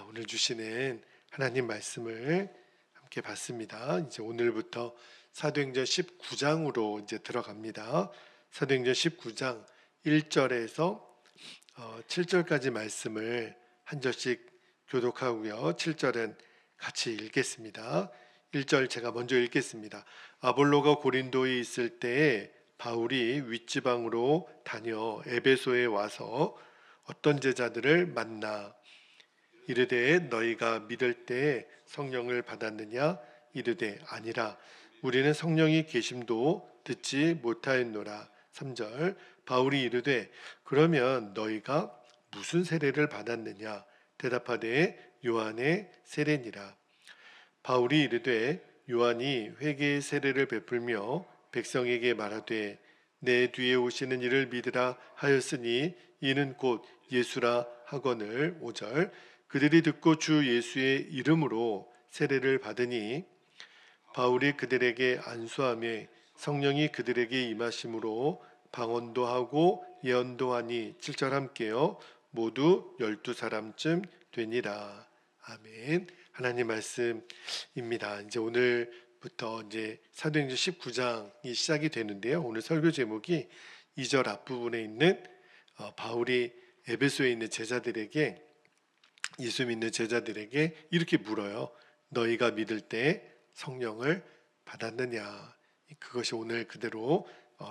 오늘 주시는 하나님 말씀을 함께 봤습니다. 이제 오늘부터 사도행전 19장으로 이제 들어갑니다. 사도행전 19장 1절에서 7절까지 말씀을 한 절씩 교독하고요. 7절은 같이 읽겠습니다. 1절 제가 먼저 읽겠습니다. 아볼로가 고린도에 있을 때에 바울이 윗지방으로 다녀 에베소에 와서 어떤 제자들을 만나 이르되 너희가 믿을 때 성령을 받았느냐? 이르되 아니라 우리는 성령이 계심도 듣지 못하였노라. 3절 바울이 이르되 그러면 너희가 무슨 세례를 받았느냐? 대답하되 요한의 세례니라. 바울이 이르되 요한이 회개의 세례를 베풀며 백성에게 말하되 내 뒤에 오시는 이를 믿으라 하였으니 이는 곧 예수라 하거늘. 5절 그들이 듣고 주 예수의 이름으로 세례를 받으니 바울이 그들에게 안수하며 성령이 그들에게 임하심으로 방언도 하고 예언도 하니 7절 함께요 모두 12사람쯤 되니라. 아멘. 하나님 말씀입니다. 이제 오늘부터 이제 사도행전 19장이 시작이 되는데요. 오늘 설교 제목이 2절 앞부분에 있는 바울이 에베소에 있는 제자들에게 예수 믿는 제자들에게 이렇게 물어요. 너희가 믿을 때 성령을 받았느냐? 그것이 오늘 그대로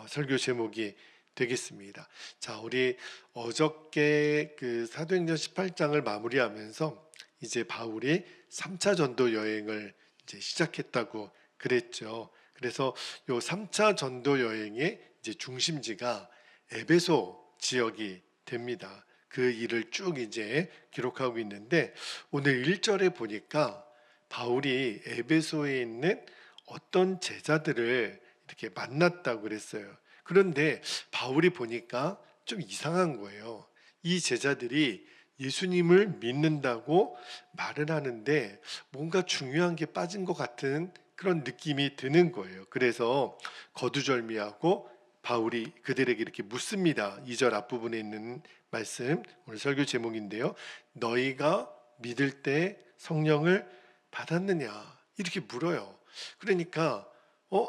설교 제목이 되겠습니다. 자, 우리 어저께 그 사도행전 18장을 마무리하면서 이제 바울이 3차 전도 여행을 이제 시작했다고 그랬죠. 그래서 요 3차 전도 여행의 이제 중심지가 에베소 지역이 됩니다. 그 일을 쭉 이제 기록하고 있는데 오늘 1절에 보니까 바울이 에베소에 있는 어떤 제자들을 이렇게 만났다고 그랬어요. 그런데 바울이 보니까 좀 이상한 거예요. 이 제자들이 예수님을 믿는다고 말을 하는데 뭔가 중요한 게 빠진 것 같은 그런 느낌이 드는 거예요. 그래서 거두절미하고 바울이 그들에게 이렇게 묻습니다. 2절 앞부분에 있는 말씀, 오늘 설교 제목인데요. 너희가 믿을 때 성령을 받았느냐? 이렇게 물어요. 그러니까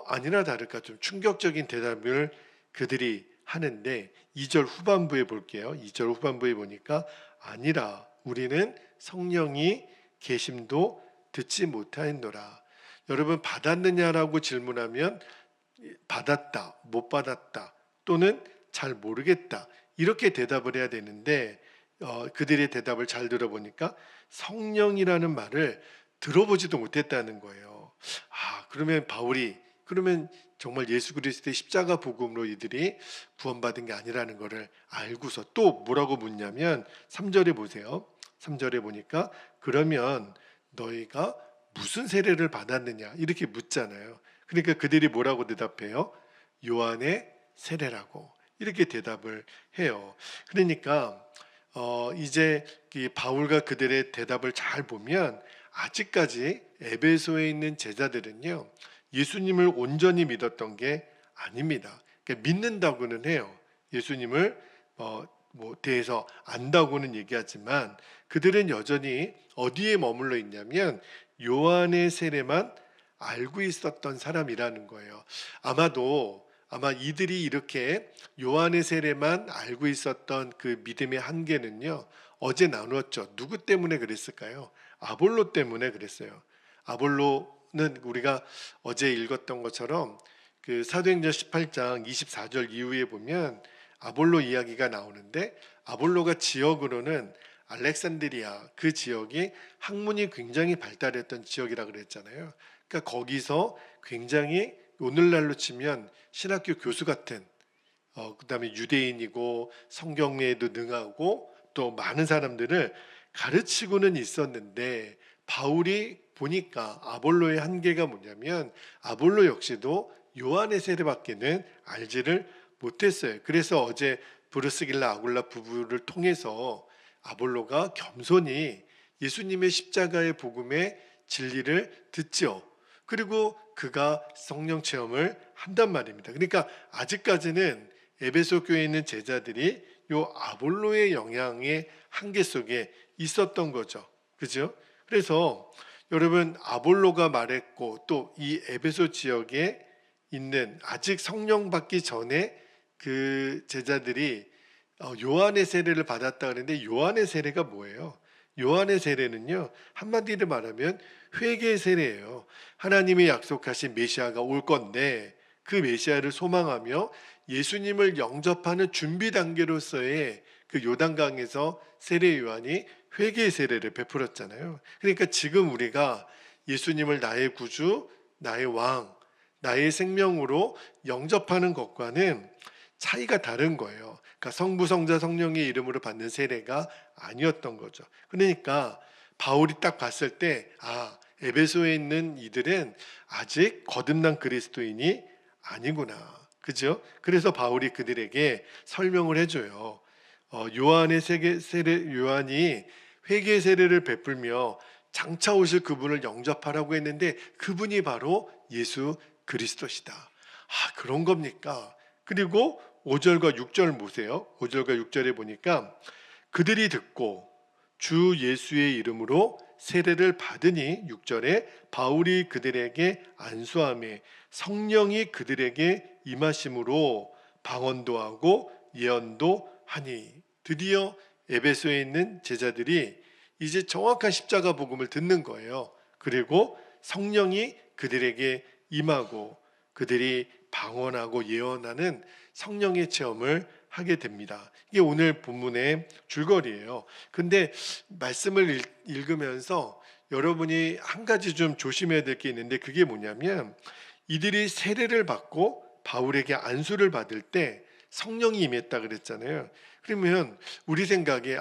아니나 다를까 좀 충격적인 대답을 그들이 하는데 2절 후반부에 볼게요. 2절 후반부에 보니까 아니라 우리는 성령이 계심도 듣지 못하였노라. 여러분 받았느냐라고 질문하면 받았다, 못 받았다, 또는 잘 모르겠다 이렇게 대답을 해야 되는데 그들의 대답을 잘 들어보니까 성령이라는 말을 들어보지도 못했다는 거예요. 그러면 바울이 정말 예수 그리스도의 십자가 복음으로 이들이 구원받은 게 아니라는 것을 알고서 또 뭐라고 묻냐면 3절에 보세요. 3절에 보니까 그러면 너희가 무슨 세례를 받았느냐 이렇게 묻잖아요. 그러니까 그들이 뭐라고 대답해요? 요한의 세례라고 이렇게 대답을 해요. 그러니까 이제 바울과 그들의 대답을 잘 보면 아직까지 에베소에 있는 제자들은요 예수님을 온전히 믿었던 게 아닙니다. 그러니까 믿는다고는 해요. 예수님을 대해서 안다고는 얘기하지만 그들은 여전히 어디에 머물러 있냐면 요한의 세례만 알고 있었던 사람이라는 거예요. 아마 이들이 이렇게 요한의 세례만 알고 있었던 그 믿음의 한계는요 어제 나누었죠. 누구 때문에 그랬을까요? 아볼로 때문에 그랬어요. 아볼로는 우리가 어제 읽었던 것처럼 그 사도행전 18장 24절 이후에 보면 아볼로 이야기가 나오는데 아볼로가 지역으로는 알렉산드리아 그 지역이 학문이 굉장히 발달했던 지역이라 그랬잖아요. 그러니까 거기서 굉장히 오늘날로 치면 신학교 교수 같은 그다음에 유대인이고 성경에도 능하고 또 많은 사람들을 가르치고는 있었는데 바울이 보니까 아볼로의 한계가 뭐냐면 아볼로 역시도 요한의 세례밖에는 알지를 못했어요. 그래서 어제 브루스길라 아굴라 부부를 통해서 아볼로가 겸손히 예수님의 십자가의 복음의 진리를 듣죠. 그리고 그가 성령 체험을 한단 말입니다. 그러니까 아직까지는 에베소 교회에 있는 제자들이 요 아볼로의 영향의 한계 속에 있었던 거죠. 그죠? 그래서 여러분 아볼로가 말했고 또 이 에베소 지역에 있는 아직 성령 받기 전에 그 제자들이 요한의 세례를 받았다 그랬는데 요한의 세례가 뭐예요? 요한의 세례는요 한마디로 말하면 회개의 세례예요. 하나님이 약속하신 메시아가 올 건데 그 메시아를 소망하며 예수님을 영접하는 준비 단계로서의 그 요단강에서 세례 요한이 회개의 세례를 베풀었잖아요. 그러니까 지금 우리가 예수님을 나의 구주, 나의 왕, 나의 생명으로 영접하는 것과는 차이가 다른 거예요. 그러니까 성부, 성자, 성령의 이름으로 받는 세례가 아니었던 거죠. 그러니까 바울이 딱 봤을 때 에베소에 있는 이들은 아직 거듭난 그리스도인이 아니구나. 그죠? 그래서 바울이 그들에게 설명을 해줘요. 요한의 세례, 요한이 회개 세례를 베풀며 장차 오실 그분을 영접하라고 했는데 그분이 바로 예수 그리스도시다. 그런 겁니까? 그리고 5절과 6절 보세요. 5절과 6절에 보니까 그들이 듣고 주 예수의 이름으로 세례를 받으니 6절에 바울이 그들에게 안수하며 성령이 그들에게 임하심으로 방언도 하고 예언도 하니 드디어 에베소에 있는 제자들이 이제 정확한 십자가 복음을 듣는 거예요. 그리고 성령이 그들에게 임하고 그들이 방언하고 예언하는 성령의 체험을 하게 됩니다. 이게 오늘 본문의 줄거리예요. 근데 말씀을 읽으면서 여러분이 한 가지 좀 조심해야 될 게 있는데 그게 뭐냐면 이들이 세례를 받고 바울에게 안수를 받을 때 성령이 임했다 그랬잖아요. 그러면 우리 생각에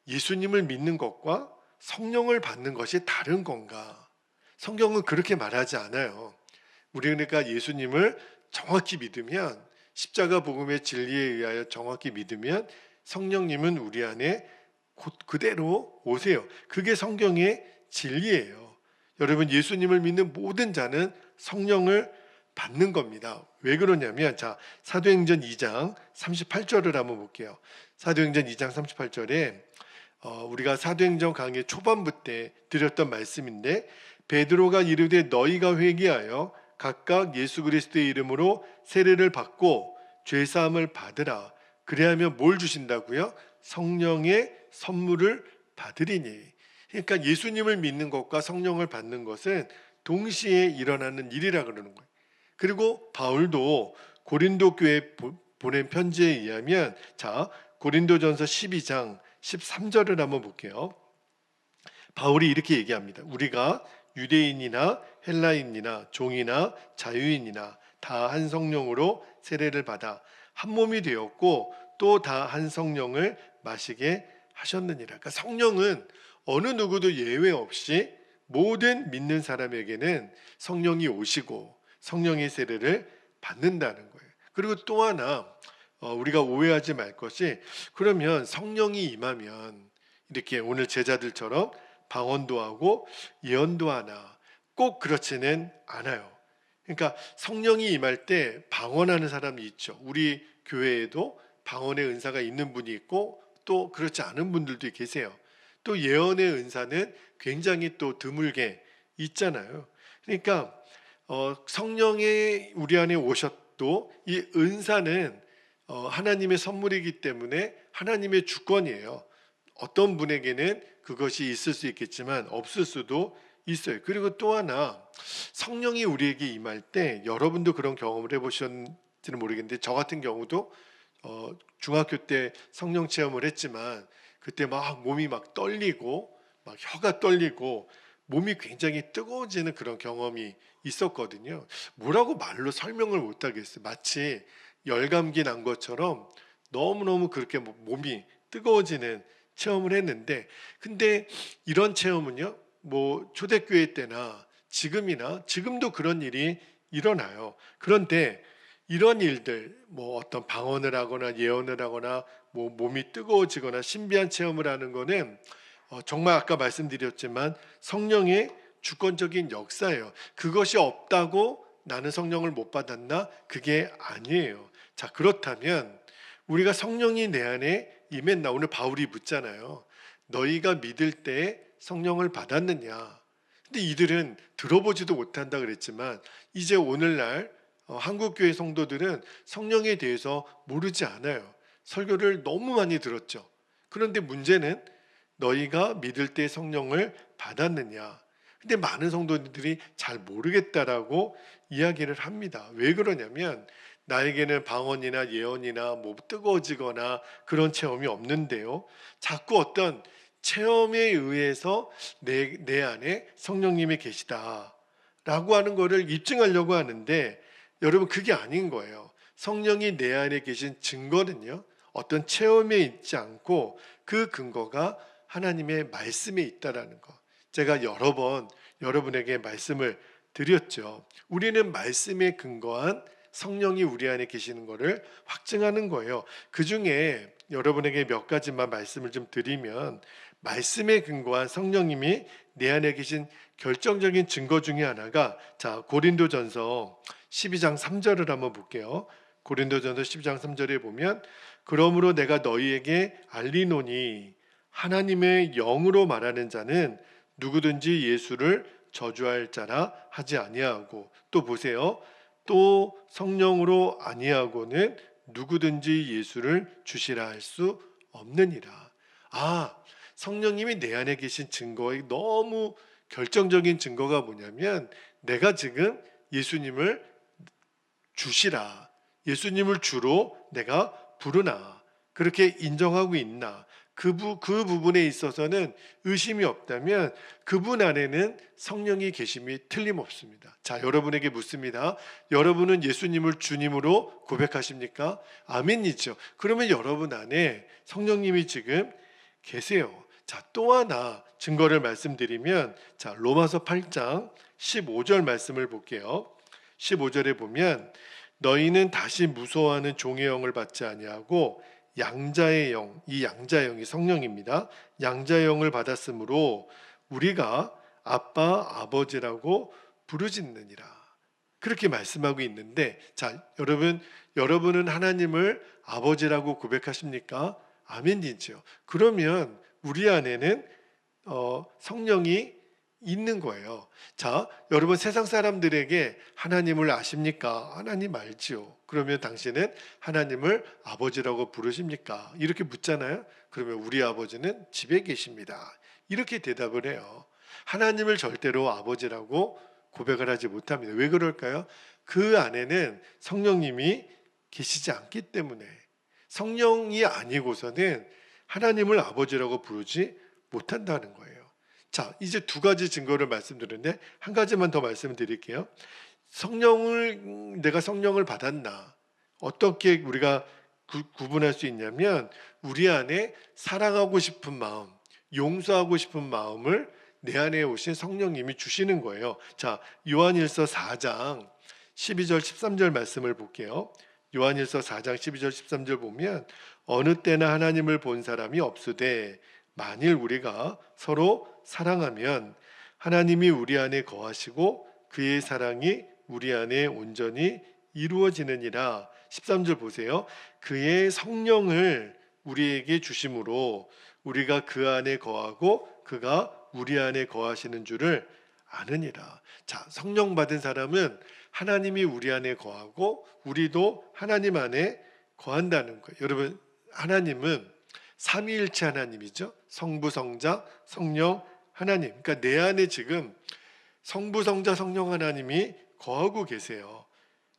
예수님을 믿는 것과 성령을 받는 것이 다른 건가? 성경은 그렇게 말하지 않아요. 우리 그러니까 예수님을 정확히 믿으면 십자가 복음의 진리에 의하여 정확히 믿으면 성령님은 우리 안에 곧 그대로 오세요. 그게 성경의 진리예요. 여러분 예수님을 믿는 모든 자는 성령을 받는 겁니다. 왜 그러냐면 사도행전 2장 38절을 한번 볼게요. 사도행전 2장 38절에 우리가 사도행전 강의 초반부 때 드렸던 말씀인데 베드로가 이르되 너희가 회개하여 각각 예수 그리스도의 이름으로 세례를 받고 죄사함을 받으라. 그래야면 뭘 주신다고요? 성령의 선물을 받으리니. 그러니까 예수님을 믿는 것과 성령을 받는 것은 동시에 일어나는 일이라 그러는 거예요. 그리고 바울도 고린도 교회에 보낸 편지에 의하면 고린도전서 12장 13절을 한번 볼게요. 바울이 이렇게 얘기합니다. 우리가 유대인이나 헬라인이나 종이나 자유인이나 다 한 성령으로 세례를 받아 한 몸이 되었고 또 다 한 성령을 마시게 하셨느니라. 그러니까 성령은 어느 누구도 예외 없이 모든 믿는 사람에게는 성령이 오시고 성령의 세례를 받는다는 거예요. 그리고 또 하나 우리가 오해하지 말 것이 그러면 성령이 임하면 이렇게 오늘 제자들처럼 방언도 하고 예언도 하나 꼭 그렇지는 않아요. 그러니까 성령이 임할 때 방언하는 사람이 있죠. 우리 교회에도 방언의 은사가 있는 분이 있고 또 그렇지 않은 분들도 계세요. 또 예언의 은사는 굉장히 또 드물게 있잖아요. 그러니까 성령이 우리 안에 오셨도 이 은사는 하나님의 선물이기 때문에 하나님의 주권이에요. 어떤 분에게는 그것이 있을 수 있겠지만 없을 수도 있어요. 그리고 또 하나 성령이 우리에게 임할 때 여러분도 그런 경험을 해보셨는지는 모르겠는데 저 같은 경우도 중학교 때 성령 체험을 했지만 그때 막 몸이 막 떨리고 막 혀가 떨리고 몸이 굉장히 뜨거워지는 그런 경험이 있었거든요. 뭐라고 말로 설명을 못 하겠어요. 마치 열감기 난 것처럼 너무너무 그렇게 몸이 뜨거워지는 체험을 했는데 근데 이런 체험은요. 초대교회 때나 지금도 그런 일이 일어나요. 그런데 이런 일들 어떤 방언을 하거나 예언을 하거나 몸이 뜨거워지거나 신비한 체험을 하는 거는 정말 아까 말씀드렸지만 성령의 주권적인 역사예요. 그것이 없다고 나는 성령을 못 받았나? 그게 아니에요. 그렇다면 우리가 성령이 내 안에 임했나? 오늘 바울이 묻잖아요. 너희가 믿을 때 성령을 받았느냐? 근데 이들은 들어보지도 못한다 그랬지만 이제 오늘날 한국교회 성도들은 성령에 대해서 모르지 않아요. 설교를 너무 많이 들었죠. 그런데 문제는 너희가 믿을 때 성령을 받았느냐? 근데 많은 성도들이 잘 모르겠다라고 이야기를 합니다. 왜 그러냐면 나에게는 방언이나 예언이나 뭐 뜨거워지거나 그런 체험이 없는데요. 자꾸 어떤 체험에 의해서 내 안에 성령님이 계시다라고 하는 거를 입증하려고 하는데 여러분 그게 아닌 거예요. 성령이 내 안에 계신 증거는요. 어떤 체험에 있지 않고 그 근거가 하나님의 말씀에 있다라는 거. 제가 여러 번 여러분에게 말씀을 드렸죠. 우리는 말씀에 근거한 성령이 우리 안에 계시는 것을 확증하는 거예요. 그 중에 여러분에게 몇 가지만 말씀을 좀 드리면 말씀에 근거한 성령님이 내 안에 계신 결정적인 증거 중에 하나가 고린도전서 12장 3절을 한번 볼게요. 고린도전서 12장 3절에 보면 그러므로 내가 너희에게 알리노니 하나님의 영으로 말하는 자는 누구든지 예수를 저주할 자라 하지 아니하고 또 보세요. 또 성령으로 아니하고는 누구든지 예수를 주시라 할 수 없느니라. 성령님이 내 안에 계신 증거의 너무 결정적인 증거가 뭐냐면 내가 지금 예수님을 주시라, 예수님을 주로 내가 부르나 그렇게 인정하고 있나 그 부분에 있어서는 의심이 없다면 그분 안에는 성령이 계심이 틀림없습니다. 여러분에게 묻습니다. 여러분은 예수님을 주님으로 고백하십니까? 아멘이죠. 그러면 여러분 안에 성령님이 지금 계세요. 또 하나 증거를 말씀드리면 로마서 8장 15절 말씀을 볼게요. 15절에 보면 너희는 다시 무서워하는 종의 영을 받지 아니하고 양자의 영, 이 양자의 영이 성령입니다. 양자의 영을 받았으므로 우리가 아빠, 아버지라고 부르짖느니라. 그렇게 말씀하고 있는데 여러분은 하나님을 아버지라고 고백하십니까? 아멘이죠. 그러면 우리 안에는 성령이 있는 거예요. 여러분 세상 사람들에게 하나님을 아십니까? 하나님 알지요. 그러면 당신은 하나님을 아버지라고 부르십니까? 이렇게 묻잖아요. 그러면 우리 아버지는 집에 계십니다. 이렇게 대답을 해요. 하나님을 절대로 아버지라고 고백을 하지 못합니다. 왜 그럴까요? 그 안에는 성령님이 계시지 않기 때문에 성령이 아니고서는 하나님을 아버지라고 부르지 못한다는 거예요. 이제 두 가지 증거를 말씀드렸는데 한 가지만 더 말씀드릴게요. 내가 성령을 받았나? 어떻게 우리가 구분할 수 있냐면 우리 안에 사랑하고 싶은 마음, 용서하고 싶은 마음을 내 안에 오신 성령님이 주시는 거예요. 요한일서 4장 12절 13절 말씀을 볼게요. 요한일서 4장 12절 13절 보면 어느 때나 하나님을 본 사람이 없으되 만일 우리가 서로 사랑하면 하나님이 우리 안에 거하시고 그의 사랑이 우리 안에 온전히 이루어지느니라. 13절 보세요. 그의 성령을 우리에게 주심으로 우리가 그 안에 거하고 그가 우리 안에 거하시는 줄을 아느니라. 성령 받은 사람은 하나님이 우리 안에 거하고 우리도 하나님 안에 거한다는 거예요. 여러분 하나님은 삼위일체 하나님이죠. 성부, 성자, 성령 하나님. 그러니까 내 안에 지금 성부, 성자, 성령 하나님이 거하고 계세요.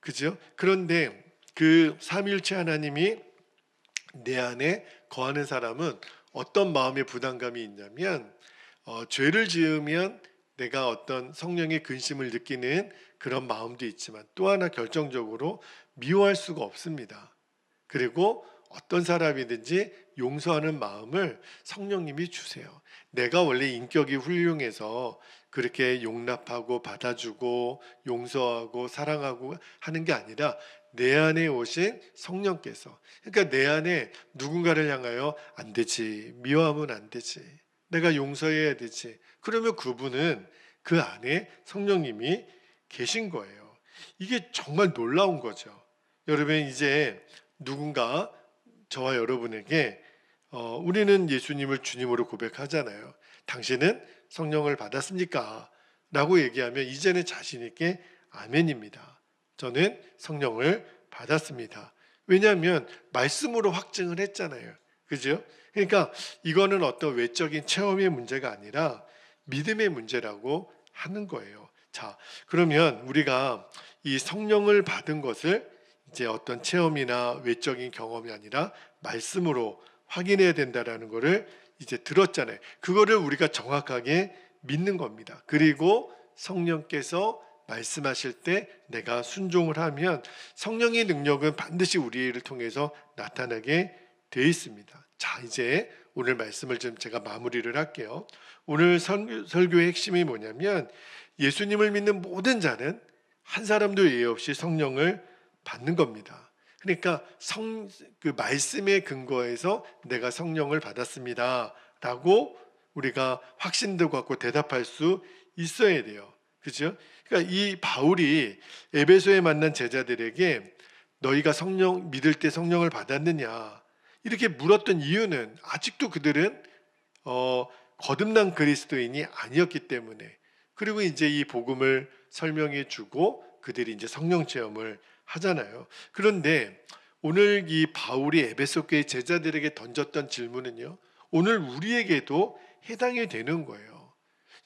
그죠? 그런데 그 삼위일체 하나님이 내 안에 거하는 사람은 어떤 마음의 부담감이 있냐면 죄를 지으면 내가 어떤 성령의 근심을 느끼는 그런 마음도 있지만 또 하나 결정적으로 미워할 수가 없습니다. 그리고 어떤 사람이든지 용서하는 마음을 성령님이 주세요. 내가 원래 인격이 훌륭해서 그렇게 용납하고 받아주고 용서하고 사랑하고 하는 게 아니라 내 안에 오신 성령께서, 그러니까 내 안에 누군가를 향하여 안 되지, 미워하면 안 되지, 내가 용서해야 되지, 그러면 그분은 그 안에 성령님이 계신 거예요. 이게 정말 놀라운 거죠. 여러분 이제 누군가 저와 여러분에게 우리는 예수님을 주님으로 고백하잖아요. 당신은 성령을 받았습니까? 라고 얘기하면 이제는 자신 있게 아멘입니다. 저는 성령을 받았습니다. 왜냐하면 말씀으로 확증을 했잖아요. 그죠? 그러니까 이거는 어떤 외적인 체험의 문제가 아니라 믿음의 문제라고 하는 거예요. 자, 그러면 우리가 이 성령을 받은 것을 이제 어떤 체험이나 외적인 경험이 아니라 말씀으로 확인해야 된다라는 것을 이제 들었잖아요. 그거를 우리가 정확하게 믿는 겁니다. 그리고 성령께서 말씀하실 때 내가 순종을 하면 성령의 능력은 반드시 우리를 통해서 나타나게 되어 있습니다. 자, 이제 오늘 말씀을 좀 제가 마무리를 할게요. 오늘 설교의 핵심이 뭐냐면 예수님을 믿는 모든 자는 한 사람도 예외 없이 성령을 받는 겁니다. 그러니까 그 말씀의 근거에서 내가 성령을 받았습니다 라고 우리가 확신도 갖고 대답할 수 있어야 돼요. 그죠? 그러니까 이 바울이 에베소에 만난 제자들에게 너희가 성령 믿을 때 성령을 받았느냐 이렇게 물었던 이유는 아직도 그들은 거듭난 그리스도인이 아니었기 때문에, 그리고 이제 이 복음을 설명해 주고 그들이 이제 성령 체험을 하잖아요. 그런데 오늘 이 바울이 에베소 교회 제자들에게 던졌던 질문은요, 오늘 우리에게도 해당이 되는 거예요.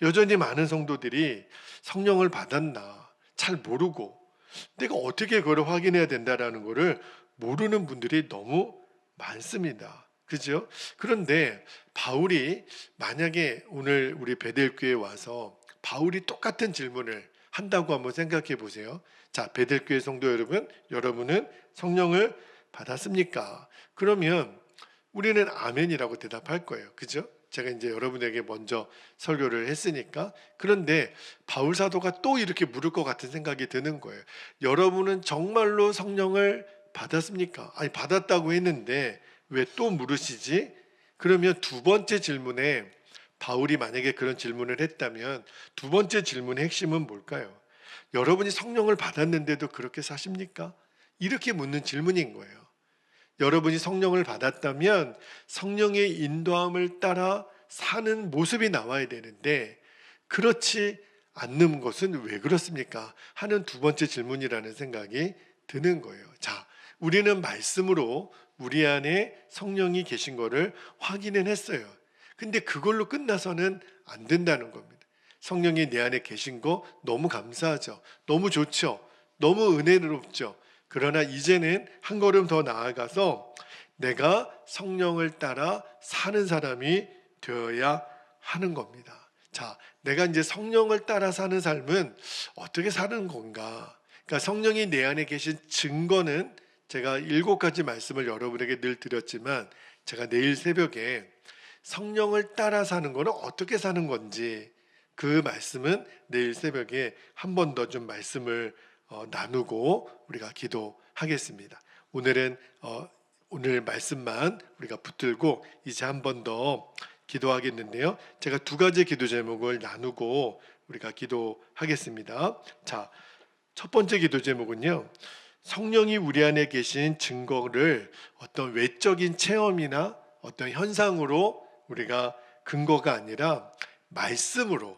여전히 많은 성도들이 성령을 받았나 잘 모르고 내가 어떻게 그걸 확인해야 된다라는 것을 모르는 분들이 너무 많습니다. 그죠? 그런데 바울이 만약에 오늘 우리 베델교회에 와서 바울이 똑같은 질문을 한다고 한번 생각해 보세요. 자, 베델교회 성도 여러분, 여러분은 성령을 받았습니까? 그러면 우리는 아멘이라고 대답할 거예요. 그죠? 제가 이제 여러분에게 먼저 설교를 했으니까. 그런데 바울 사도가 또 이렇게 물을 것 같은 생각이 드는 거예요. 여러분은 정말로 성령을 받았습니까? 아니, 받았다고 했는데 왜 또 물으시지? 그러면 두 번째 질문에 바울이 만약에 그런 질문을 했다면 두 번째 질문의 핵심은 뭘까요? 여러분이 성령을 받았는데도 그렇게 사십니까? 이렇게 묻는 질문인 거예요. 여러분이 성령을 받았다면 성령의 인도함을 따라 사는 모습이 나와야 되는데 그렇지 않는 것은 왜 그렇습니까? 하는 두 번째 질문이라는 생각이 드는 거예요. 자, 우리는 말씀으로 우리 안에 성령이 계신 것을 확인은 했어요. 근데 그걸로 끝나서는 안 된다는 겁니다. 성령이 내 안에 계신 거 너무 감사하죠. 너무 좋죠. 너무 은혜롭죠. 그러나 이제는 한 걸음 더 나아가서 내가 성령을 따라 사는 사람이 되어야 하는 겁니다. 자, 내가 이제 성령을 따라 사는 삶은 어떻게 사는 건가? 그러니까 성령이 내 안에 계신 증거는 제가 7가지 말씀을 여러분에게 늘 드렸지만 제가 내일 새벽에 성령을 따라 사는 거는 어떻게 사는 건지 그 말씀은 내일 새벽에 한 번 더 좀 말씀을 나누고 우리가 기도하겠습니다. 오늘은 오늘 말씀만 우리가 붙들고 이제 한 번 더 기도하겠는데요. 제가 2가지 기도 제목을 나누고 우리가 기도하겠습니다. 자, 첫 번째 기도 제목은요. 성령이 우리 안에 계신 증거를 어떤 외적인 체험이나 어떤 현상으로 우리가 근거가 아니라 말씀으로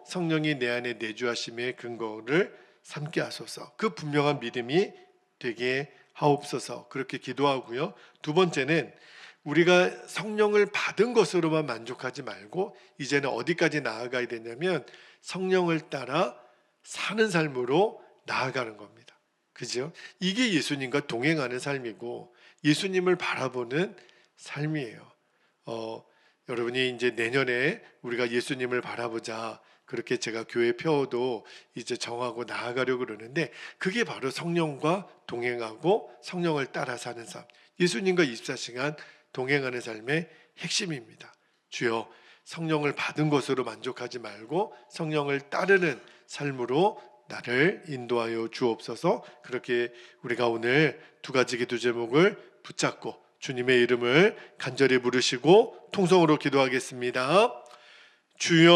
성령이 내 안에 내주하심의 근거를 삼게 하소서. 그 분명한 믿음이 되게 하옵소서. 그렇게 기도하고요. 두 번째는 우리가 성령을 받은 것으로만 만족하지 말고 이제는 어디까지 나아가야 되냐면 성령을 따라 사는 삶으로 나아가는 겁니다. 그죠? 이게 예수님과 동행하는 삶이고 예수님을 바라보는 삶이에요. 여러분이 이제 내년에 우리가 예수님을 바라보자 그렇게 제가 교회 표어도 이제 정하고 나아가려고 그러는데 그게 바로 성령과 동행하고 성령을 따라 사는 삶, 예수님과 24시간 동행하는 삶의 핵심입니다. 주여, 성령을 받은 것으로 만족하지 말고 성령을 따르는 삶으로 나를 인도하여 주옵소서. 그렇게 우리가 오늘 2가지 기도 제목을 붙잡고 주님의 이름을 간절히 부르시고 통성으로 기도하겠습니다. 주여